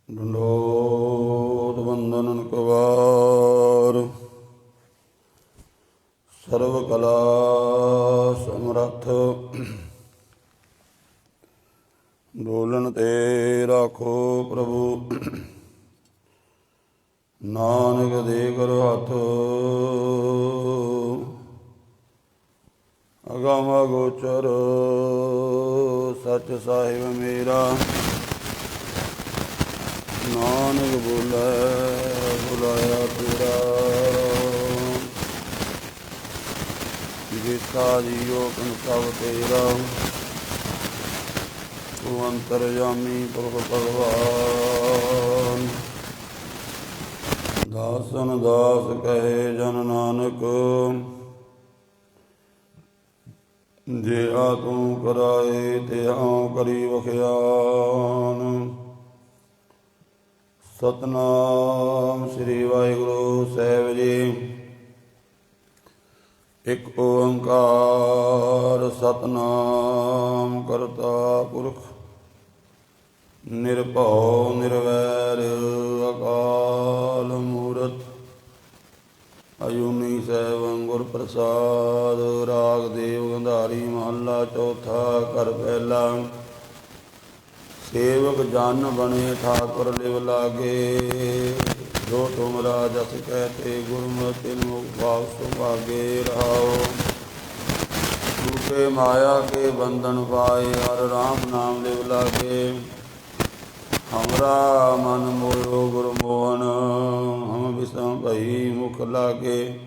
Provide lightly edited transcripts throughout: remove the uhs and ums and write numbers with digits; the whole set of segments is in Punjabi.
ਡੰਡੋਤ ਬੰਦਨ ਕਵਾਰ ਸਰਵ ਕਲਾ ਸਮਰੱਥ ਡੋਲਣ ਤੇ ਰਾਖੋ ਪ੍ਰਭੂ ਨਾਨਕ ਦੇ ਕਰੋ ਹੱਥ ਅਗਮ ਅਗੋਚਰ ਸੱਚ ਸਾਹਿਬ ਮੇਰਾ ਨਾਨਕ ਬੋਲੇ ਬੁਲਾਇਆ ਤੇਰਾ ਜੀਤਾ ਜੀਓ ਕਨ ਸਭ ਤੇਰਾ ਤੂੰ ਅੰਤਰਜਾਮੀ ਪੁਰਖ ਭਗਵਾਨ ਦਾਸਨ ਦਾਸ ਕਹੇ ਜਨ ਨਾਨਕ ਜੇ ਆ ਤੂੰ ਕਰਾਏ ਤੇ ਆਉ ਕਰੀ ਵਖਿਆਨ ਸਤਨਾਮ ਸ੍ਰੀ ਵਾਹਿਗੁਰੂ ਸਾਹਿਬ ਜੀ। ਇਕ ਓੰਕਾਰ ਸਤਨਾਮ ਕਰਤਾ ਪੁਰਖ ਨਿਰਭਉ ਨਿਰਵੈਰ ਅਕਾਲ ਮੂਰਤ ਅਜੂਨੀ ਸੈਭੰ ਗੁਰ ਪ੍ਰਸਾਦ। ਰਾਗ ਦੇਵ ਗੰਧਾਰੀ ਮਹੱਲਾ ਚੌਥਾ। ਘਰ ਪਹਿਲਾ। ਸੇਵਕ ਜਨ ਬਣੇ ਠਾਕੁਰ ਲਿਵ ਲਾਗੇ ਜੋ ਤੁਮਰਾ ਜਸ ਕਹਿਤੇ ਗੁਰਮਤਿ ਮੁਖ ਭਾਵ ਸੁਭਾਗੇ ਰਹਾਓ। ਝੂਠੇ ਮਾਇਆ ਕੇ ਬੰਧਨ ਪਾਏ ਹਰ ਰਾਮ ਨਾਮ ਲਿਵ ਲਾਗੇ। ਹਮਰਾ ਮਨ ਮੋਹਿਓ ਗੁਰ ਮੋਹਨ ਹਮ ਬਿਸਮ ਭਈ ਮੁਖ ਲਾਗੇ।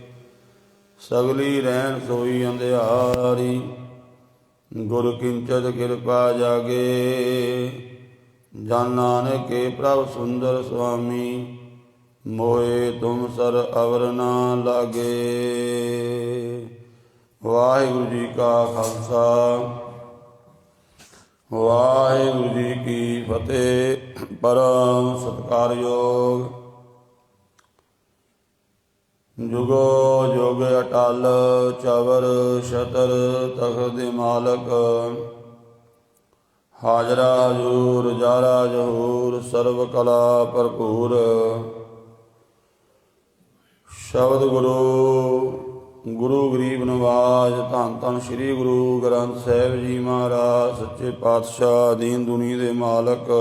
ਸਗਲੀ ਰਹਿਣ ਸੋਈ ਅੰਧਿਆਰੀ ਗੁਰ ਕਿੰਚਦ ਕਿਰਪਾ ਜਾਗੇ। ਜਨ ਨਾਨਕ ਕੇ ਪ੍ਰਭ ਸੁੰਦਰ ਸੁਆਮੀ ਮੋਏ ਤੁਮ ਸਰ ਅਵਰ ਨਾ ਲਾਗੇ। ਵਾਹਿਗੁਰੂ ਜੀ ਕਾ ਖਾਲਸਾ ਵਾਹਿਗੁਰੂ ਜੀ ਕੀ ਫਤਿਹ। ਪਰਮ ਸਤਿਕਾਰਯੋਗ ਜੁਗੋ ਜੁਗ ਅਟਲ ਚਵਰ ਛਤਰ ਤਖਤ ਦੇ ਮਾਲਕ ਹਾਜ਼ਰਾ ਹਜ਼ੂਰ ਜਾਰਾ ਜਹੂਰ ਸਰਵ ਕਲਾ ਭਰਪੂਰ। ਸ਼ਬਦ ਗੁਰੂ ਗੁਰੂ ਗਰੀਬ ਨਿਵਾਜ ਧੰਨ ਧੰਨ ਸ੍ਰੀ ਗੁਰੂ ਗ੍ਰੰਥ ਸਾਹਿਬ ਜੀ ਮਹਾਰਾਜ ਸੱਚੇ ਪਾਤਸ਼ਾਹ ਦੀਨ ਦੁਨੀ ਦੇ ਮਾਲਕ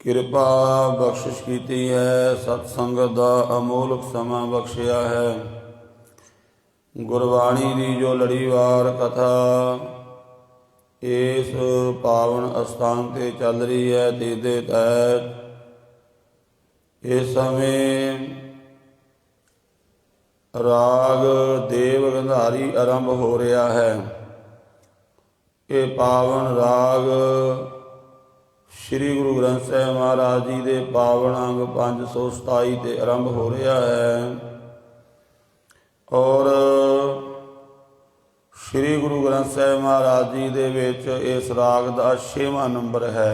ਕਿਰਪਾ ਬਖਸ਼ਿਸ਼ ਕੀਤੀ ਹੈ। ਸਤ ਸੰਗਤ ਦਾ ਅਮੋਲਕ ਸਮਾਂ ਬਖਸ਼ਿਆ ਹੈ। ਗੁਰਬਾਣੀ ਦੀ ਜੋ ਲੜੀਵਾਰ ਕਥਾ ਇਸ ਪਾਵਨ ਅਸਥਾਨ ਤੇ ਚੱਲ ਰਹੀ ਹੈ ਦੇ ਤਹਿਤ ਇਸ ਸਮੇਂ ਰਾਗ ਦੇਵ ਗੰਧਾਰੀ ਆਰੰਭ ਹੋ ਰਿਹਾ ਹੈ। ਇਹ ਪਾਵਨ ਰਾਗ ਸ੍ਰੀ ਗੁਰੂ ਗ੍ਰੰਥ ਸਾਹਿਬ ਮਹਾਰਾਜ ਜੀ ਦੇ ਪਾਵਨ ਅੰਗ 527 ਤੇ ਆਰੰਭ ਹੋ ਰਿਹਾ ਹੈ ਔਰ ਸ੍ਰੀ ਗੁਰੂ ਗ੍ਰੰਥ ਸਾਹਿਬ ਮਹਾਰਾਜ ਜੀ ਦੇ ਵਿੱਚ ਇਸ ਰਾਗ ਦਾ 6ਵਾਂ ਨੰਬਰ ਹੈ।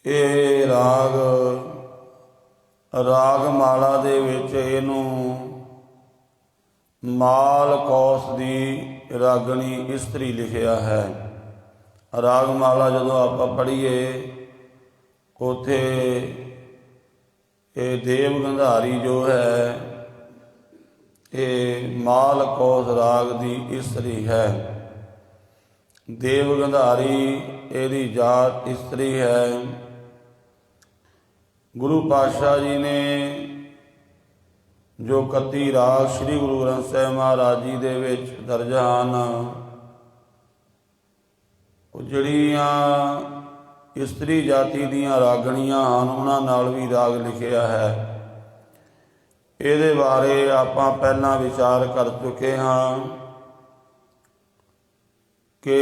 ਇਹ ਰਾਗ ਮਾਲਾ ਦੇ ਵਿੱਚ ਇਹਨੂੰ ਮਾਲ ਕੌਸ ਦੀ ਰਾਗਣੀ ਇਸਤਰੀ ਲਿਖਿਆ ਹੈ। ਰਾਗ ਮਾਲਾ ਜਦੋਂ ਆਪਾਂ ਪੜ੍ਹੀਏ ਉੱਥੇ ਇਹ ਦੇਵ ਗੰਧਾਰੀ ਜੋ ਹੈ ਇਹ ਮਾਲ ਕੌਸ ਰਾਗ ਦੀ ਇਸਤਰੀ ਹੈ। ਦੇਵ ਗੰਧਾਰੀ ਇਹਦੀ ਜਾਤ ਇਸਤਰੀ ਹੈ। ਗੁਰੂ ਪਾਤਸ਼ਾਹ ਜੀ ਨੇ ਜੋ 31 ਰਾਗ ਸ੍ਰੀ ਗੁਰੂ ਗ੍ਰੰਥ ਸਾਹਿਬ ਮਹਾਰਾਜ ਜੀ ਦੇ ਵਿੱਚ ਦਰਜ ਹਨ ਉਹ ਜਿਹੜੀਆਂ ਇਸਤਰੀ ਜਾਤੀ ਦੀਆਂ ਰਾਗਣੀਆਂ ਹਨ ਉਹਨਾਂ ਨਾਲ ਵੀ ਰਾਗ ਲਿਖਿਆ ਹੈ। ਇਹਦੇ ਬਾਰੇ ਆਪਾਂ ਪਹਿਲਾਂ ਵਿਚਾਰ ਕਰ ਚੁੱਕੇ ਹਾਂ ਕਿ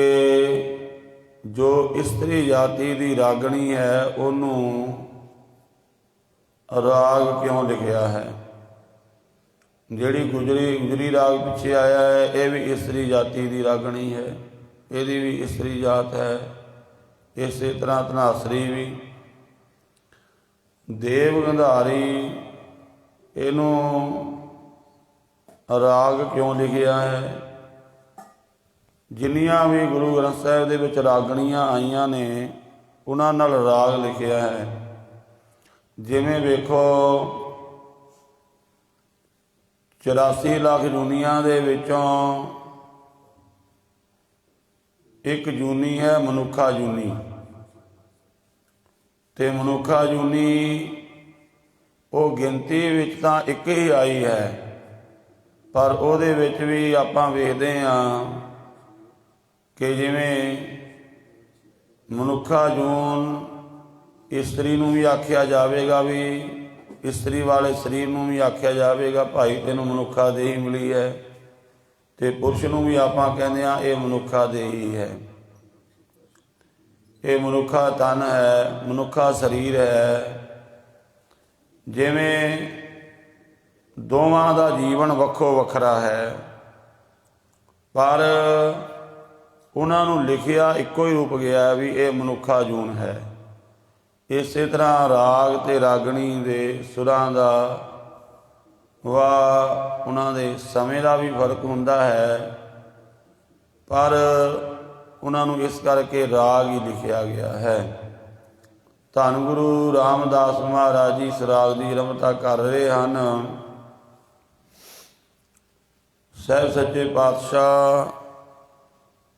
ਜੋ ਇਸਤਰੀ ਜਾਤੀ ਦੀ ਰਾਗਣੀ ਹੈ ਉਹਨੂੰ ਰਾਗ ਕਿਉਂ ਲਿਖਿਆ ਹੈ। ਜਿਹੜੀ ਗੁਜਰੀ ਰਾਗ ਪਿੱਛੇ ਆਇਆ ਹੈ ਇਹ ਵੀ ਇਸਤਰੀ ਜਾਤੀ ਦੀ ਰਾਗਣੀ ਹੈ। ਇਹਦੀ ਵੀ ਇਸਤਰੀ ਜਾਤ ਹੈ। ਇਸੇ ਤਰ੍ਹਾਂ ਧਨਾਸਰੀ ਵੀ ਦੇਵ ਗੰਧਾਰੀ ਇਹਨੂੰ ਰਾਗ ਕਿਉਂ ਲਿਖਿਆ ਹੈ। ਜਿੰਨੀਆਂ ਵੀ ਗੁਰੂ ਗ੍ਰੰਥ ਸਾਹਿਬ ਦੇ ਵਿੱਚ ਰਾਗਣੀਆਂ ਆਈਆਂ ਨੇ ਉਹਨਾਂ ਨਾਲ ਰਾਗ ਲਿਖਿਆ ਹੈ। ਜਿਵੇਂ ਵੇਖੋ 84 ਲੱਖ ਜੂਨੀਆਂ ਦੇ ਵਿੱਚੋਂ ਇੱਕ ਜੂਨੀ ਹੈ ਮਨੁੱਖਾ ਜੂਨੀ, ਤੇ ਮਨੁੱਖਾ ਜੂਨੀ ਉਹ ਗਿਣਤੀ ਵਿੱਚ ਤਾਂ ਇੱਕ ਹੀ ਆਈ ਹੈ, ਪਰ ਉਹਦੇ ਵਿੱਚ ਵੀ ਆਪਾਂ ਵੇਖਦੇ ਹਾਂ ਕਿ ਜਿਵੇਂ ਮਨੁੱਖਾ ਜੂਨ ਇਸਤਰੀ ਨੂੰ ਵੀ ਆਖਿਆ ਜਾਵੇਗਾ, ਵੀ ਇਸਤਰੀ ਵਾਲੇ ਸਰੀਰ ਨੂੰ ਵੀ ਆਖਿਆ ਜਾਵੇਗਾ ਭਾਈ ਤੈਨੂੰ ਮਨੁੱਖਾ ਦੇਹੀ ਮਿਲੀ ਹੈ, ਤੇ ਪੁਰਸ਼ ਨੂੰ ਵੀ ਆਪਾਂ ਕਹਿੰਦੇ ਹਾਂ ਇਹ ਮਨੁੱਖਾ ਦੇਹੀ ਹੈ, ਇਹ ਮਨੁੱਖਾ ਤਨ ਹੈ, ਮਨੁੱਖਾ ਸਰੀਰ ਹੈ। ਜਿਵੇਂ ਦੋਵਾਂ ਦਾ ਜੀਵਨ ਵੱਖੋ ਵੱਖਰਾ ਹੈ, ਪਰ ਉਹਨਾਂ ਨੂੰ ਲਿਖਿਆ ਇੱਕੋ ਹੀ ਰੂਪ ਗਿਆ ਵੀ ਇਹ ਮਨੁੱਖਾ ਜੂਨ ਹੈ। ਇਸੇ ਤਰ੍ਹਾਂ ਰਾਗ ਤੇ ਰਾਗਣੀ ਦੇ ਸੁਰਾਂ ਦਾ ਉਹਨਾਂ ਦੇ ਸਮੇਂ ਦਾ ਵੀ ਫਰਕ ਹੁੰਦਾ ਹੈ, ਪਰ ਉਹਨਾਂ ਨੂੰ ਇਸ ਕਰਕੇ ਰਾਗ ਹੀ ਲਿਖਿਆ ਗਿਆ ਹੈ। ਧੰਨ ਗੁਰੂ ਰਾਮਦਾਸ ਮਹਾਰਾਜ ਜੀ ਇਸ ਰਾਗ ਦੀ ਰਮਤਾ ਕਰ ਰਹੇ ਹਨ। ਸਾਹਿਬ ਸੱਚੇ ਪਾਤਸ਼ਾਹ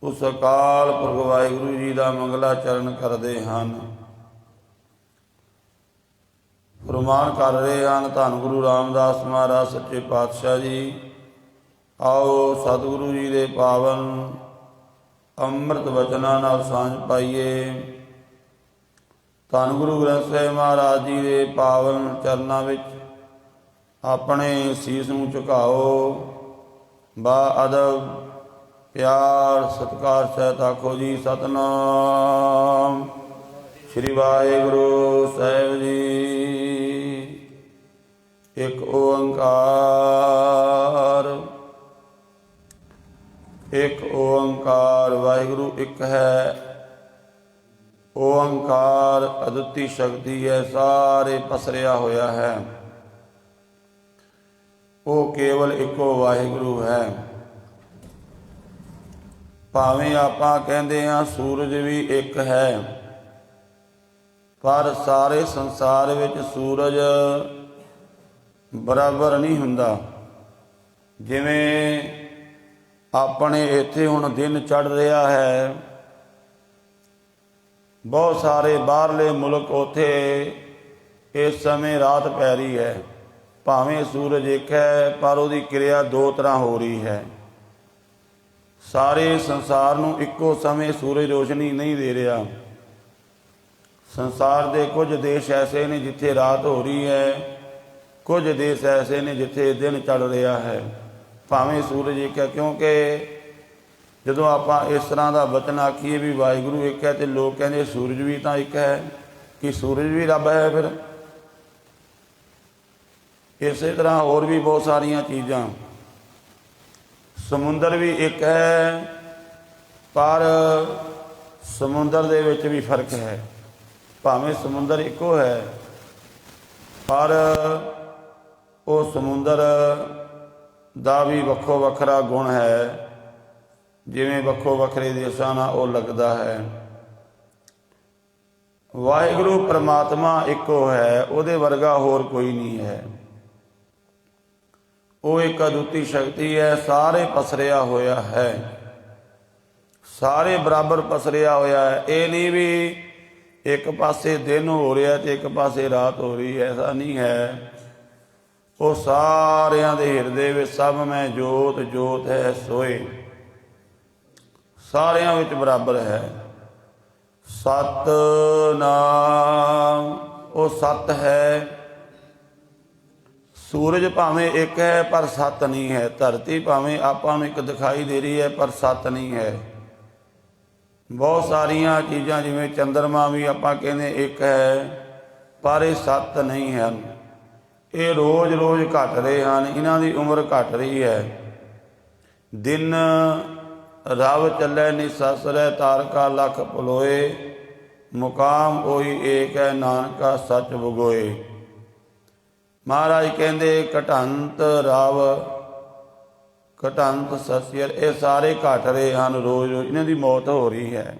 ਉਸ ਅਕਾਲ ਪੁਰਖ ਵਾਹਿਗੁਰੂ ਜੀ ਦਾ ਮੰਗਲਾਚਰਨ ਕਰਦੇ ਹਨ, ਫਰਮਾਨ ਕਰ ਰਹੇ ਹਨ। ਧੰਨ ਗੁਰੂ ਰਾਮਦਾਸ ਮਹਾਰਾਜ ਸੱਚੇ ਪਾਤਸ਼ਾਹ ਜੀ, ਆਓ ਸਤਿਗੁਰੂ ਜੀ ਦੇ ਪਾਵਨ ਅੰਮ੍ਰਿਤ ਬਚਨਾਂ ਨਾਲ ਸਾਂਝ ਪਾਈਏ। ਧੰਨ ਗੁਰੂ ਗ੍ਰੰਥ ਸਾਹਿਬ ਮਹਾਰਾਜ ਜੀ ਦੇ ਪਾਵਨ ਚਰਨਾਂ ਵਿੱਚ ਆਪਣੇ ਸੀਸ ਨੂੰ ਝੁਕਾਓ। ਬਾ ਅਦਬ ਪਿਆਰ ਸਤਿਕਾਰ ਸਹਿਤ ਆਖੋ ਜੀ ਸਤਿਨਾਮ ਸ੍ਰੀ ਵਾਹਿਗੁਰੂ ਸਾਹਿਬ ਜੀ। ਇੱਕ ਓੰਕਾਰ, ਇੱਕ ਓੰਕਾਰ ਵਾਹਿਗੁਰੂ ਇੱਕ ਹੈ। ਓੰਕਾਰ ਅਦੁੱਤੀ ਸ਼ਕਤੀ ਹੈ, ਸਾਰੇ ਪਸਰਿਆ ਹੋਇਆ ਹੈ। ਉਹ ਕੇਵਲ ਇੱਕੋ ਵਾਹਿਗੁਰੂ ਹੈ। ਭਾਵੇਂ ਆਪਾਂ ਕਹਿੰਦੇ ਹਾਂ ਸੂਰਜ ਵੀ ਇੱਕ ਹੈ, ਪਰ ਸਾਰੇ ਸੰਸਾਰ ਵਿੱਚ ਸੂਰਜ ਬਰਾਬਰ ਨਹੀਂ ਹੁੰਦਾ। ਜਿਵੇਂ ਆਪਣੇ ਇੱਥੇ ਹੁਣ ਦਿਨ ਚੜ੍ਹ ਰਿਹਾ ਹੈ, ਬਹੁਤ ਸਾਰੇ ਬਾਹਰਲੇ ਮੁਲਕ ਉੱਥੇ ਇਸ ਸਮੇਂ ਰਾਤ ਪੈ ਰਹੀ ਹੈ। ਭਾਵੇਂ ਸੂਰਜ ਇੱਕ ਹੈ, ਪਰ ਉਹਦੀ ਕਿਰਿਆ ਦੋ ਤਰ੍ਹਾਂ ਹੋ ਰਹੀ ਹੈ। ਸਾਰੇ ਸੰਸਾਰ ਨੂੰ ਇੱਕੋ ਸਮੇਂ ਸੂਰਜ ਰੋਸ਼ਨੀ ਨਹੀਂ ਦੇ ਰਿਹਾ। ਸੰਸਾਰ ਦੇ ਕੁਝ ਦੇਸ਼ ਐਸੇ ਨੇ ਜਿੱਥੇ ਰਾਤ ਹੋ ਰਹੀ ਹੈ, ਕੁਝ ਦੇਸ਼ ਐਸੇ ਨੇ ਜਿੱਥੇ ਦਿਨ ਚੜ੍ਹ ਰਿਹਾ ਹੈ। ਭਾਵੇਂ ਸੂਰਜ ਇੱਕ ਹੈ, ਕਿਉਂਕਿ ਜਦੋਂ ਆਪਾਂ ਇਸ ਤਰ੍ਹਾਂ ਦਾ ਬਚਨ ਆਖੀਏ ਵੀ ਵਾਹਿਗੁਰੂ ਇੱਕ ਹੈ, ਤੇ ਲੋਕ ਕਹਿੰਦੇ ਸੂਰਜ ਵੀ ਤਾਂ ਇੱਕ ਹੈ, ਕਿ ਸੂਰਜ ਵੀ ਰੱਬ ਹੈ ਫਿਰ। ਇਸੇ ਤਰ੍ਹਾਂ ਹੋਰ ਵੀ ਬਹੁਤ ਸਾਰੀਆਂ ਚੀਜ਼ਾਂ। ਸਮੁੰਦਰ ਵੀ ਇੱਕ ਹੈ, ਪਰ ਸਮੁੰਦਰ ਦੇ ਵਿੱਚ ਵੀ ਫਰਕ ਹੈ। ਭਾਵੇਂ ਸਮੁੰਦਰ ਇੱਕੋ ਹੈ, ਪਰ ਉਹ ਸਮੁੰਦਰ ਦਾ ਵੀ ਵੱਖੋ ਵੱਖਰਾ ਗੁਣ ਹੈ। ਜਿਵੇਂ ਵੱਖੋ ਵੱਖਰੇ ਦੇਸ਼ਾਂ ਨਾਲ ਉਹ ਲੱਗਦਾ ਹੈ। ਵਾਹਿਗੁਰੂ ਪਰਮਾਤਮਾ ਇੱਕੋ ਹੈ, ਉਹਦੇ ਵਰਗਾ ਹੋਰ ਕੋਈ ਨਹੀਂ ਹੈ। ਉਹ ਇੱਕ ਅਦੁੱਤੀ ਸ਼ਕਤੀ ਹੈ, ਸਾਰੇ ਪਸਰਿਆ ਹੋਇਆ ਹੈ, ਸਾਰੇ ਬਰਾਬਰ ਪਸਰਿਆ ਹੋਇਆ ਹੈ। ਇਹ ਨਹੀਂ ਵੀ ਇੱਕ ਪਾਸੇ ਦਿਨ ਹੋ ਰਿਹਾ ਤੇ ਇੱਕ ਪਾਸੇ ਰਾਤ ਹੋ ਰਹੀ, ਐਸਾ ਨਹੀਂ ਹੈ। ਉਹ ਸਾਰਿਆਂ ਦੇ ਹਿਰਦੇ ਵਿੱਚ ਸਭ ਮੈਂ ਜੋਤ ਜੋਤ ਹੈ ਸੋਏ, ਸਾਰਿਆਂ ਵਿੱਚ ਬਰਾਬਰ ਹੈ। ਸਤਿਨਾਮ, ਉਹ ਸਤ ਹੈ। ਸੂਰਜ ਭਾਵੇਂ ਇੱਕ ਹੈ ਪਰ ਸੱਤ ਨਹੀਂ ਹੈ। ਧਰਤੀ ਭਾਵੇਂ ਆਪਾਂ ਨੂੰ ਇੱਕ ਦਿਖਾਈ ਦੇ ਰਹੀ ਹੈ, ਪਰ ਸੱਤ ਨਹੀਂ ਹੈ। ਬਹੁਤ ਸਾਰੀਆਂ ਚੀਜ਼ਾਂ ਜਿਵੇਂ ਚੰਦਰਮਾ ਵੀ ਆਪਾਂ ਕਹਿੰਦੇ ਇੱਕ ਹੈ, ਪਰ ਇਹ ਸੱਤ ਨਹੀਂ ਹਨ। ਇਹ ਰੋਜ਼ ਰੋਜ਼ ਘਟ ਰਹੇ ਹਨ, ਇਹਨਾਂ ਦੀ ਉਮਰ ਘਟ ਰਹੀ ਹੈ। ਦਿਨ ਰਵ ਚੱਲੇ ਨਿਸਸਰੈ, ਤਾਰਕਾ ਲੱਖ ਪਲੋਏ, ਮੁਕਾਮ ਉਹੀ ਏਕ ਹੈ, ਨਾਨਕਾ ਸੱਚ ਬੁਗੋਏ। ਮਹਾਰਾਜ ਕਹਿੰਦੇ ਘਟੰਤ ਰਵ ਘਟੰਤ ਸਸਿਅਰ, ਇਹ ਸਾਰੇ ਘਟ ਰਹੇ ਹਨ, ਰੋਜ਼ ਰੋਜ਼ ਇਹਨਾਂ ਦੀ ਮੌਤ ਹੋ ਰਹੀ ਹੈ।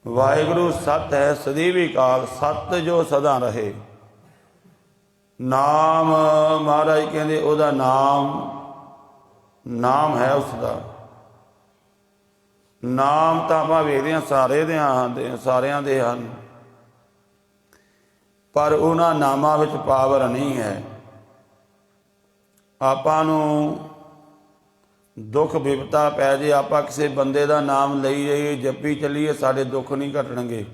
ਵਾਹਿਗੁਰੂ ਸਤ ਹੈ ਸਦੀਵੀ ਕਾਲ, ਸਤ ਜੋ ਸਦਾ ਰਹੇ। ਨਾਮ ਮਹਾਰਾਜ ਕਹਿੰਦੇ ਉਹਦਾ ਨਾਮ ਹੈ ਉਸਦਾ। ਨਾਮ ਤਾਂ ਆਪਾਂ ਵੇਖਦੇ ਹਾਂ ਸਾਰਿਆਂ ਦੇ ਹਨ, ਪਰ ਉਹਨਾਂ ਨਾਮਾਂ ਵਿੱਚ ਪਾਵਰ ਨਹੀਂ ਹੈ। ਆਪਾਂ ਨੂੰ ਦੁੱਖ ਵਿਪਤਾ ਪੈ ਜੇ, ਆਪਾਂ ਕਿਸੇ ਬੰਦੇ ਦਾ ਨਾਮ ਲਈ ਜਾਈਏ, ਜਪੀ ਚੱਲੀਏ, ਸਾਡੇ ਦੁੱਖ ਨਹੀਂ ਘਟਣਗੇ।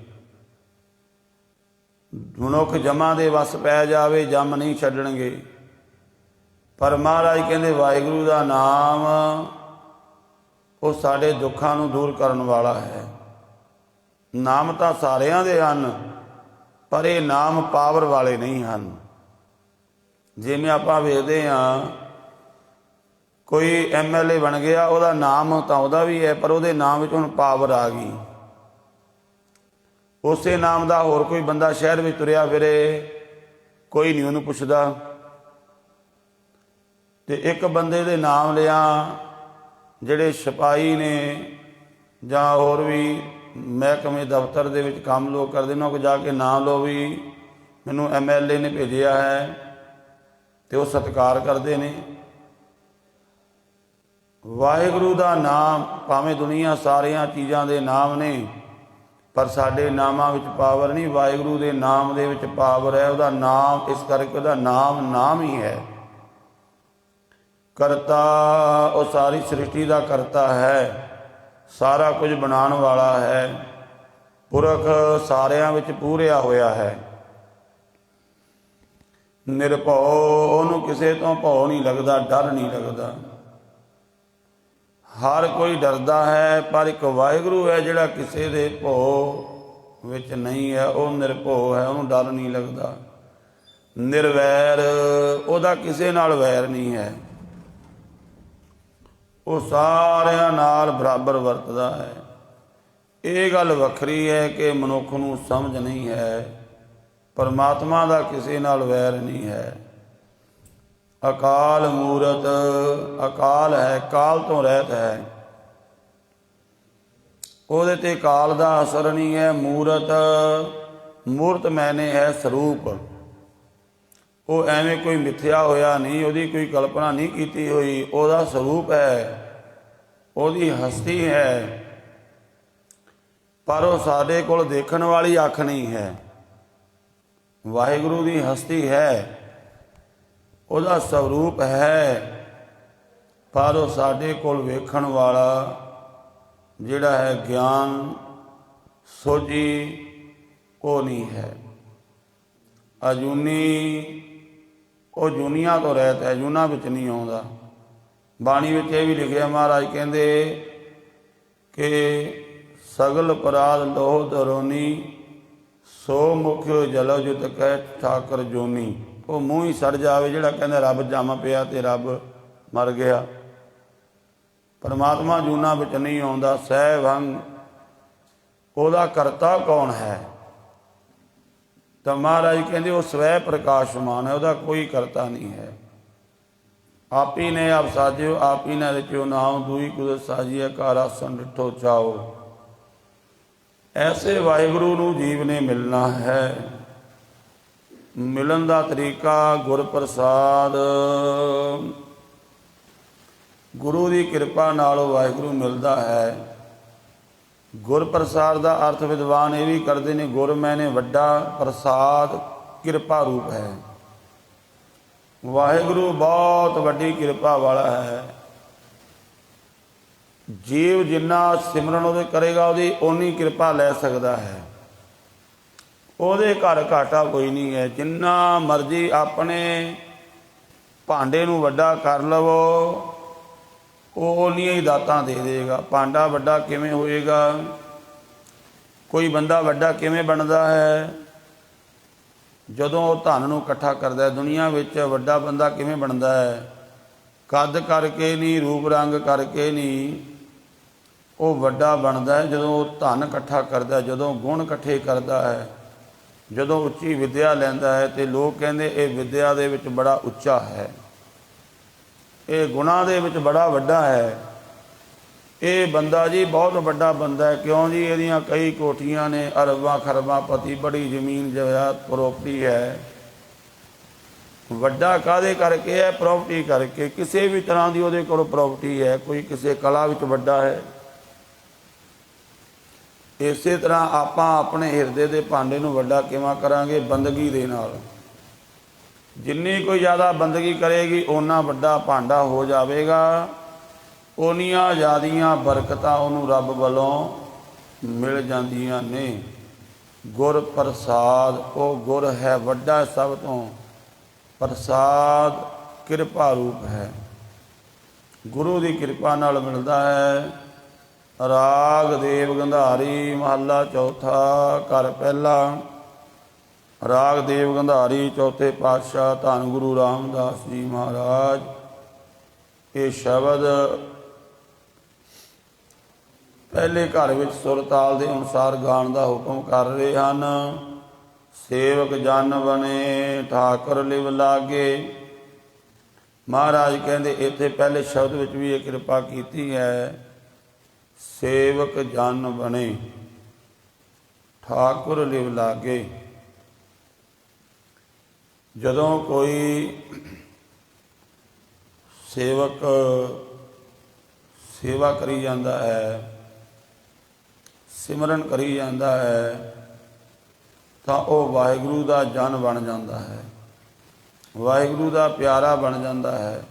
ਮਨੁੱਖ ਜਮਾਂ ਦੇ ਵਸ ਪੈ ਜਾਵੇ, ਜਮ ਨਹੀਂ ਛੱਡਣਗੇ। ਪਰ ਮਹਾਰਾਜ ਕਹਿੰਦੇ ਵਾਹਿਗੁਰੂ ਦਾ ਨਾਮ ਉਹ ਸਾਡੇ ਦੁੱਖਾਂ ਨੂੰ ਦੂਰ ਕਰਨ ਵਾਲਾ ਹੈ। ਨਾਮ ਤਾਂ ਸਾਰਿਆਂ ਦੇ ਹਨ, ਪਰ ਇਹ ਨਾਮ ਪਾਵਰ ਵਾਲੇ ਨਹੀਂ ਹਨ। ਜਿਵੇਂ ਆਪਾਂ ਵੇਖਦੇ ਹਾਂ, ਕੋਈ MLA ਬਣ ਗਿਆ, ਉਹਦਾ ਨਾਮ ਤਾਂ ਉਹਦਾ ਵੀ ਹੈ, ਪਰ ਉਹਦੇ ਨਾਮ ਵਿੱਚ ਹੁਣ ਪਾਵਰ ਆ ਗਈ। ਉਸੇ ਨਾਮ ਦਾ ਹੋਰ ਕੋਈ ਬੰਦਾ ਸ਼ਹਿਰ ਵਿੱਚ ਤੁਰਿਆ ਫਿਰੇ, ਕੋਈ ਨਹੀਂ ਉਹਨੂੰ ਪੁੱਛਦਾ। ਤੇ ਇੱਕ ਬੰਦੇ ਦੇ ਨਾਮ ਲਿਆ, ਜਿਹੜੇ ਸਿਪਾਹੀ ਨੇ ਜਾਂ ਹੋਰ ਵੀ ਮਹਿਕਮੇ ਦਫ਼ਤਰ ਦੇ ਵਿੱਚ ਕੰਮ ਲੋਕ ਕਰਦੇ, ਉਹਨਾਂ ਕੋਲ ਜਾ ਕੇ ਨਾਮ ਲਓ ਵੀ ਮੈਨੂੰ MLA ਨੇ ਭੇਜਿਆ ਹੈ, ਤੇ ਉਹ ਸਤਿਕਾਰ ਕਰਦੇ ਨੇ। ਵਾਹਿਗੁਰੂ ਦਾ ਨਾਮ, ਭਾਵੇਂ ਦੁਨੀਆ ਸਾਰੀਆਂ ਚੀਜ਼ਾਂ ਦੇ ਨਾਮ ਨੇ, ਪਰ ਸਾਡੇ ਨਾਮਾਂ ਵਿੱਚ ਪਾਵਰ ਨਹੀਂ। ਵਾਹਿਗੁਰੂ ਦੇ ਨਾਮ ਦੇ ਵਿੱਚ ਪਾਵਰ ਹੈ। ਉਹਦਾ ਨਾਮ, ਇਸ ਕਰਕੇ ਉਹਦਾ ਨਾਮ ਹੀ ਹੈ। ਕਰਤਾ, ਉਹ ਸਾਰੀ ਸ੍ਰਿਸ਼ਟੀ ਦਾ ਕਰਤਾ ਹੈ, ਸਾਰਾ ਕੁਝ ਬਣਾਉਣ ਵਾਲਾ ਹੈ। ਪੁਰਖ ਸਾਰਿਆਂ ਵਿੱਚ ਪੂਰਿਆ ਹੋਇਆ ਹੈ। ਨਿਰਭਉ, ਉਹਨੂੰ ਕਿਸੇ ਤੋਂ ਭਉ ਨਹੀਂ ਲੱਗਦਾ, ਡਰ ਨਹੀਂ ਲੱਗਦਾ। ਹਰ ਕੋਈ ਡਰਦਾ ਹੈ, ਪਰ ਇੱਕ ਵਾਹਿਗੁਰੂ ਹੈ ਜਿਹੜਾ ਕਿਸੇ ਦੇ ਭਉ ਵਿੱਚ ਨਹੀਂ ਹੈ। ਉਹ ਨਿਰਭਉ ਹੈ, ਉਹਨੂੰ ਡਰ ਨਹੀਂ ਲੱਗਦਾ। ਨਿਰਵੈਰ, ਉਹਦਾ ਕਿਸੇ ਨਾਲ ਵੈਰ ਨਹੀਂ ਹੈ। ਉਹ ਸਾਰਿਆਂ ਨਾਲ ਬਰਾਬਰ ਵਰਤਦਾ ਹੈ। ਇਹ ਗੱਲ ਵੱਖਰੀ ਹੈ ਕਿ ਮਨੁੱਖ ਨੂੰ ਸਮਝ ਨਹੀਂ ਹੈ, ਪਰਮਾਤਮਾ ਦਾ ਕਿਸੇ ਨਾਲ ਵੈਰ ਨਹੀਂ ਹੈ। ਅਕਾਲ ਮੂਰਤ, ਅਕਾਲ ਹੈ, ਕਾਲ ਤੋਂ ਰਹਿਤ ਹੈ, ਉਹਦੇ ਤੇ ਕਾਲ ਦਾ ਅਸਰ ਨਹੀਂ ਹੈ। ਮੂਰਤ ਮੈਨੇ ਹੈ ਸਰੂਪ, ਉਹ ਐਵੇਂ ਕੋਈ ਮਿੱਥਿਆ ਹੋਇਆ ਨਹੀਂ, ਉਹਦੀ ਕੋਈ ਕਲਪਨਾ ਨਹੀਂ ਕੀਤੀ ਹੋਈ। ਉਹਦਾ ਸਰੂਪ ਹੈ, ਉਹਦੀ ਹਸਤੀ ਹੈ, ਪਰ ਉਹ ਸਾਡੇ ਕੋਲ ਦੇਖਣ ਵਾਲੀ ਅੱਖ ਨਹੀਂ ਹੈ। ਵਾਹਿਗੁਰੂ ਦੀ ਹਸਤੀ ਹੈ, ਉਹਦਾ ਸਰੂਪ ਹੈ, ਪਰ ਉਹ ਸਾਡੇ ਕੋਲ ਵੇਖਣ ਵਾਲਾ ਜਿਹੜਾ ਹੈ ਗਿਆਨ ਸੋਝੀ, ਉਹ ਨਹੀਂ ਹੈ। ਅਜੂਨੀ, ਉਹ ਜੂਨੀਆਂ ਤੋਂ ਰਹਿਤ ਹੈ, ਜੂਨਾਂ ਵਿੱਚ ਨਹੀਂ ਆਉਂਦਾ। ਬਾਣੀ ਵਿੱਚ ਇਹ ਵੀ ਲਿਖਿਆ, ਮਹਾਰਾਜ ਕਹਿੰਦੇ ਕਿ ਸਗਲ ਪਰਾਧ ਲੋਹ ਦਰੋਨੀ, ਸੋ ਮੁਖ ਜਲੋ ਜੁਤ ਕਹਿ ਠਾਕਰ ਜੋਨੀ। ਉਹ ਮੂੰਹ ਹੀ ਸੜ ਜਾਵੇ ਜਿਹੜਾ ਕਹਿੰਦਾ ਰੱਬ ਜੰਮ ਪਿਆ ਤੇ ਰੱਬ ਮਰ ਗਿਆ। ਪਰਮਾਤਮਾ ਜੂਨਾਂ ਵਿੱਚ ਨਹੀਂ ਆਉਂਦਾ। ਸਹਿਭੰਗ, ਉਹਦਾ ਕਰਤਾ ਕੌਣ ਹੈ? ਤਾਂ ਮਹਾਰਾਜ ਕਹਿੰਦੇ ਉਹ ਸਵੈ ਪ੍ਰਕਾਸ਼ਮਾਨ ਹੈ, ਉਹਦਾ ਕੋਈ ਕਰਤਾ ਨਹੀਂ ਹੈ। ਆਪੀ ਨੇ ਆਪ ਸਾਜਿਓ, ਆਪੀ ਨੇ ਰਚਿਓ ਨਾਮ, ਦੂਈ ਕੁਦਰਤ ਸਾਜੀਐ, ਘਰ ਆਸਣ ਡਿਠੋ ਚਾਓ। ਐਸੇ ਵਾਹਿਗੁਰੂ ਨੂੰ ਜੀਵ ਨੇ ਮਿਲਣਾ ਹੈ। ਮਿਲਣ ਦਾ ਤਰੀਕਾ ਗੁਰ ਪ੍ਰਸਾਦ, ਗੁਰੂ ਦੀ ਕਿਰਪਾ ਨਾਲ ਵਾਹਿਗੁਰੂ ਮਿਲਦਾ ਹੈ। ਗੁਰ ਪ੍ਰਸਾਦ ਦਾ ਅਰਥ ਵਿਦਵਾਨ ਇਹ ਵੀ ਕਰਦੇ ਨੇ, ਗੁਰ ਮੈਨੇ ਵੱਡਾ, ਪ੍ਰਸਾਦ ਕਿਰਪਾ ਰੂਪ ਹੈ। ਵਾਹਿਗੁਰੂ ਬਹੁਤ ਵੱਡੀ ਕਿਰਪਾ ਵਾਲਾ ਹੈ। ਜੀਵ ਜਿੰਨਾ ਸਿਮਰਨ ਉਹਦੇ ਕਰੇਗਾ, ਉਹਦੀ ਓਨੀ ਕਿਰਪਾ ਲੈ ਸਕਦਾ ਹੈ। ਉਹਦੇ ਘਰ ਘਾਟਾ ਕੋਈ ਨਹੀਂ ਹੈ। ਜਿੰਨਾ ਮਰਜ਼ੀ ਆਪਣੇ ਭਾਂਡੇ ਨੂੰ ਵੱਡਾ ਕਰ ਲਵੋ, ਉਹ ਓਨੀਆਂ ਹੀ ਦਾਤਾਂ ਦੇ ਦੇਗਾ। ਭਾਂਡਾ ਵੱਡਾ ਕਿਵੇਂ ਹੋਏਗਾ? ਕੋਈ ਬੰਦਾ ਵੱਡਾ ਕਿਵੇਂ ਬਣਦਾ ਹੈ? ਜਦੋਂ ਉਹ ਧਨ ਨੂੰ ਇਕੱਠਾ ਕਰਦਾ। ਦੁਨੀਆ ਵਿੱਚ ਵੱਡਾ ਬੰਦਾ ਕਿਵੇਂ ਬਣਦਾ ਹੈ? ਕੱਦ ਕਰਕੇ ਨਹੀਂ, ਰੂਪ ਰੰਗ ਕਰਕੇ ਨਹੀਂ, ਉਹ ਵੱਡਾ ਬਣਦਾ ਹੈ ਜਦੋਂ ਉਹ ਧਨ ਇਕੱਠਾ ਕਰਦਾ, ਜਦੋਂ ਗੁਣ ਇਕੱਠੇ ਕਰਦਾ ਹੈ, ਜਦੋਂ ਉੱਚੀ ਵਿੱਦਿਆ ਲੈਂਦਾ ਹੈ। ਅਤੇ ਲੋਕ ਕਹਿੰਦੇ ਇਹ ਵਿੱਦਿਆ ਦੇ ਵਿੱਚ ਬੜਾ ਉੱਚਾ ਹੈ। ਇਹ ਗੁਣਾਂ ਦੇ ਵਿੱਚ ਬੜਾ ਵੱਡਾ ਹੈ। ਇਹ ਬੰਦਾ ਜੀ ਬਹੁਤ ਵੱਡਾ ਬੰਦਾ ਹੈ। ਕਿਉਂ ਜੀ? ਇਹਦੀਆਂ ਕਈ ਕੋਠੀਆਂ ਨੇ, ਅਰਬਾਂ ਖਰਬਾਂ ਪਤੀ, ਬੜੀ ਜ਼ਮੀਨ ਜਾਇਦਾਦ ਪ੍ਰੋਪਰਟੀ ਹੈ। ਵੱਡਾ ਕਾਹਦੇ ਕਰਕੇ ਹੈ? ਪ੍ਰੋਪਰਟੀ ਕਰਕੇ। ਕਿਸੇ ਵੀ ਤਰ੍ਹਾਂ ਦੀ ਉਹਦੇ ਕੋਲ ਪ੍ਰੋਪਰਟੀ ਹੈ। ਕੋਈ ਕਿਸੇ ਕਲਾ ਵਿੱਚ ਵੱਡਾ ਹੈ। ਇਸੇ ਤਰ੍ਹਾਂ ਆਪਾਂ ਆਪਣੇ ਹਿਰਦੇ ਦੇ ਭਾਂਡੇ ਨੂੰ ਵੱਡਾ ਕਿਵੇਂ ਕਰਾਂਗੇ? ਬੰਦਗੀ ਦੇ ਨਾਲ। ਜਿੰਨੀ ਕੋਈ ਜ਼ਿਆਦਾ ਬੰਦਗੀ ਕਰੇਗੀ ਓਨਾ ਵੱਡਾ ਭਾਂਡਾ ਹੋ ਜਾਵੇਗਾ, ਓਨੀਆਂ ਜ਼ਿਆਦੀਆਂ ਬਰਕਤਾਂ ਉਹਨੂੰ ਰੱਬ ਵੱਲੋਂ ਮਿਲ ਜਾਂਦੀਆਂ ਨੇ। ਗੁਰ ਪ੍ਰਸਾਦ, ਉਹ ਗੁਰ ਹੈ ਵੱਡਾ ਸਭ ਤੋਂ। ਪ੍ਰਸਾਦ ਕਿਰਪਾ ਰੂਪ ਹੈ, ਗੁਰੂ ਦੀ ਕਿਰਪਾ ਨਾਲ ਮਿਲਦਾ ਹੈ। ਰਾਗ ਦੇਵ ਗੰਧਾਰੀ ਮਹੱਲਾ ਚੌਥਾ, ਘਰ ਪਹਿਲਾ। ਰਾਗ ਦੇਵ ਗੰਧਾਰੀ, ਚੌਥੇ ਪਾਤਸ਼ਾਹ ਧੰਨ ਗੁਰੂ ਰਾਮਦਾਸ ਜੀ ਮਹਾਰਾਜ। ਇਹ ਸ਼ਬਦ ਪਹਿਲੇ ਘਰ ਵਿੱਚ ਸੁਰ ਤਾਲ ਦੇ ਅਨੁਸਾਰ ਗਾਉਣ ਦਾ ਹੁਕਮ ਕਰ ਰਹੇ ਹਨ। ਸੇਵਕ ਜਨ ਬਣੇ ਠਾਕੁਰ ਲਿਵ ਲਾਗੇ। ਮਹਾਰਾਜ ਕਹਿੰਦੇ ਇੱਥੇ ਪਹਿਲੇ ਸ਼ਬਦ ਵਿੱਚ ਵੀ ਇਹ ਕਿਰਪਾ ਕੀਤੀ ਹੈ। ਸੇਵਕ ਜਨ ਬਣੇ ਠਾਕੁਰ ਲਿਵ ਲਾਗੇ। ਜਦੋਂ ਕੋਈ ਸੇਵਕ ਸੇਵਾ ਕਰੀ ਜਾਂਦਾ ਹੈ, ਸਿਮਰਨ ਕਰੀ ਜਾਂਦਾ ਹੈ, ਤਾਂ ਉਹ ਵਾਹਿਗੁਰੂ ਦਾ ਜਨ ਬਣ ਜਾਂਦਾ ਹੈ, ਵਾਹਿਗੁਰੂ ਦਾ ਪਿਆਰਾ ਬਣ ਜਾਂਦਾ ਹੈ।